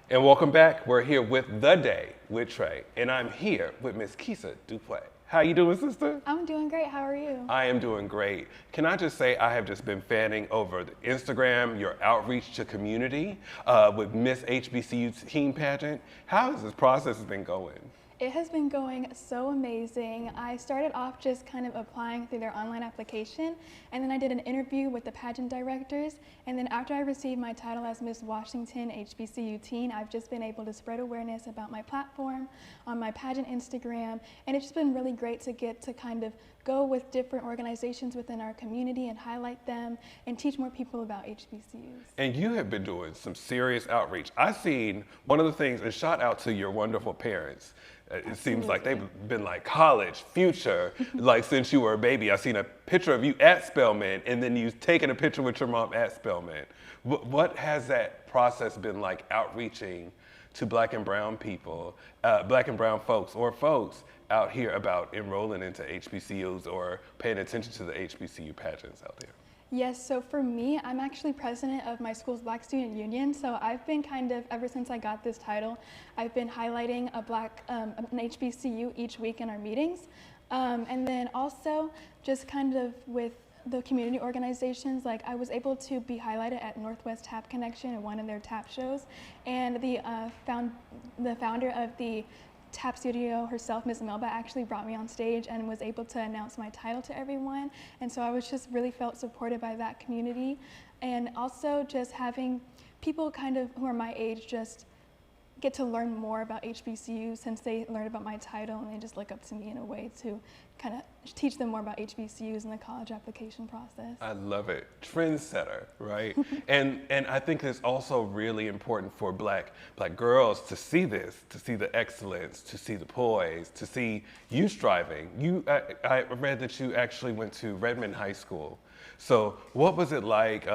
And welcome back. We're here with The Day with Trae, and I'm here with Miss Kisa Dupe. How you doing, sister? I'm doing great. How are you? I am doing great. Can I just say I have just been fanning over the Instagram, your outreach to community with Miss HBCU Teen Pageant. How has this process been going? It has been going so amazing. I started off just kind of applying through their online application, and then I did an interview with the pageant directors, and then after I received my title as Miss Washington HBCU Teen, I've just been able to spread awareness about my platform on my pageant Instagram, and it's just been really great to get to kind of go with different organizations within our community and highlight them and teach more people about HBCUs. And you have been doing some serious outreach. I've seen one of the things, and shout out to your wonderful parents. It seems like they've been like college, future, like since you were a baby. I've seen a picture of you at Spelman, and then you've taken a picture with your mom at Spelman. What has that process been like outreaching to Black and brown people, Black and brown folks, or folks out here about enrolling into HBCUs or paying attention to the HBCU pageants out there? Yes, so for me, I'm actually president of my school's Black Student Union. So I've been kind of, ever since I got this title, I've been highlighting an HBCU each week in our meetings. And then also just kind of with the community organizations, like I was able to be highlighted at Northwest Tap Connection in one of their tap shows. And the founder of the Tap Studio herself, Ms. Melba, actually brought me on stage and was able to announce my title to everyone. And so I was just really felt supported by that community. And also just having people kind of who are my age just get to learn more about HBCUs since they learned about my title, and they just look up to me in a way to kind of teach them more about HBCUs and the college application process. I love it. Trendsetter, right? and I think it's also really important for black girls to see this, to see the excellence, to see the poise, to see you striving. I read that you actually went to Redmond High School. So what was it like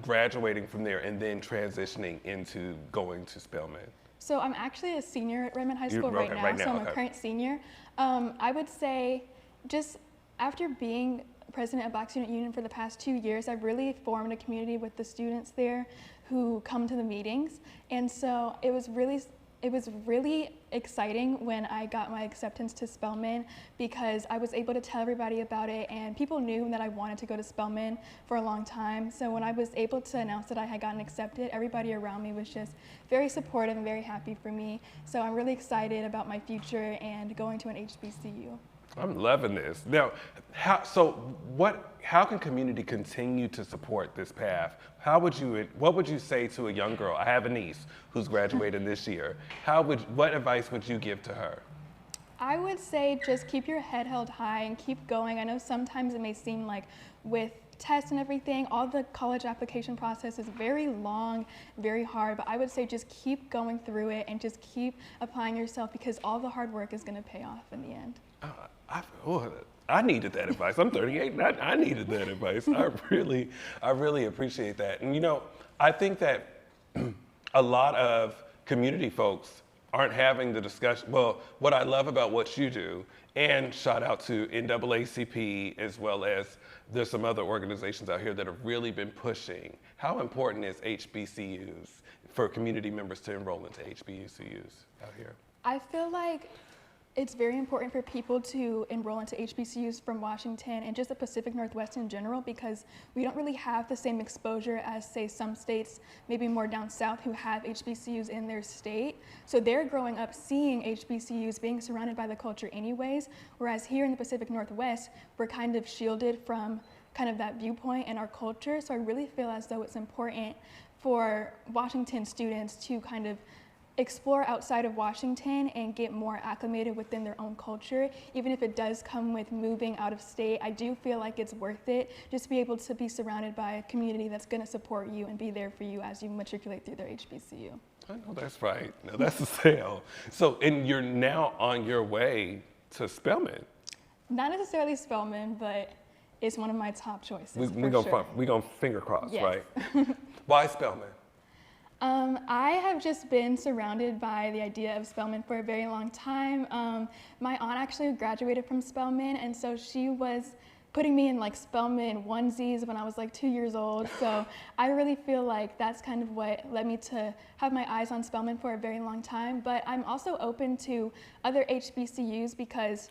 graduating from there and then transitioning into going to Spelman? So I'm actually a senior at Redmond High School right now, so I'm a current senior. I would say just after being president of Black Student Union for the past 2 years, I've really formed a community with the students there who come to the meetings. And so it was really exciting when I got my acceptance to Spelman, because I was able to tell everybody about it, and people knew that I wanted to go to Spelman for a long time. So when I was able to announce that I had gotten accepted, everybody around me was just very supportive and very happy for me. So I'm really excited about my future and going to an HBCU. I'm loving this. Now, how can community continue to support this path? What would you say to a young girl? I have a niece who's graduating this year. What advice would you give to her? I would say just keep your head held high and keep going. I know sometimes it may seem like with tests and everything, all the college application process is very long, very hard, but I would say just keep going through it and just keep applying yourself, because all the hard work is going to pay off in the end. I needed that advice. I'm 38 and I needed that advice. I really appreciate that. And I think that a lot of community folks aren't having the discussion. Well, what I love about what you do, and shout out to NAACP, as well as there's some other organizations out here that have really been pushing. How important is HBCUs for community members to enroll into HBCUs out here? I feel like it's very important for people to enroll into HBCUs from Washington and just the Pacific Northwest in general, because we don't really have the same exposure as, say, some states, maybe more down south, who have HBCUs in their state. So they're growing up seeing HBCUs, being surrounded by the culture anyways, whereas here in the Pacific Northwest, we're kind of shielded from kind of that viewpoint and our culture. So I really feel as though it's important for Washington students to kind of explore outside of Washington and get more acclimated within their own culture. Even if it does come with moving out of state, I do feel like it's worth it just to be able to be surrounded by a community that's going to support you and be there for you as you matriculate through their HBCU. I know that's right. Now that's a sale. So, and you're now on your way to Spelman. Not necessarily Spelman, but it's one of my top choices. We're gonna finger cross, yes. Right? Why Spelman? I have just been surrounded by the idea of Spelman for a very long time. My aunt actually graduated from Spelman, and so she was putting me in like Spelman onesies when I was like 2 years old. So I really feel like that's kind of what led me to have my eyes on Spelman for a very long time. But I'm also open to other HBCUs because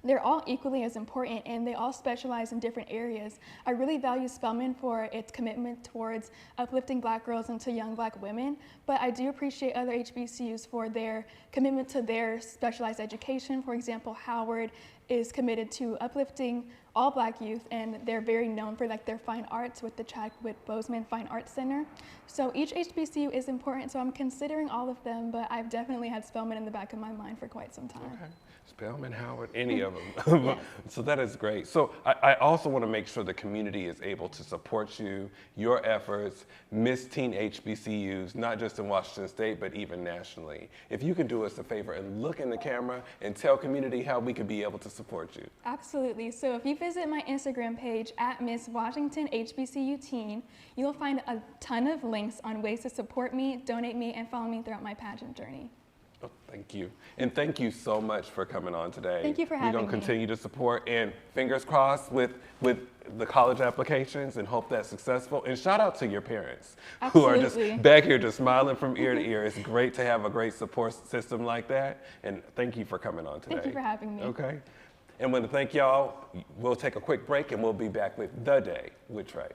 they're all equally as important and they all specialize in different areas. I really value Spelman for its commitment towards uplifting Black girls and to young Black women, but I do appreciate other HBCUs for their commitment to their specialized education. For example, Howard is committed to uplifting all Black youth, and they're very known for like their fine arts with the Chadwick Boseman Fine Arts Center. So each HBCU is important, so I'm considering all of them, but I've definitely had Spelman in the back of my mind for quite some time. Okay. Spelman, Howard, any of them. Yes. So that is great. So I also want to make sure the community is able to support you, your efforts, Miss Teen HBCUs, not just in Washington State, but even nationally. If you can do us a favor and look in the camera and tell community how we can be able to support you. Absolutely. So if you visit my Instagram page at Miss Washington HBCU Teen, you'll find a ton of links on ways to support me, donate me, and follow me throughout my pageant journey. Oh, thank you. And thank you so much for coming on today. Thank you for having me. We're going to continue to support, and fingers crossed with the college applications, and hope that's successful. And shout out to your parents who are just back here just smiling from ear to ear. It's great to have a great support system like that. And thank you for coming on today. Thank you for having me. Okay. And I want to thank y'all. We'll take a quick break and we'll be back with The Day with Trae.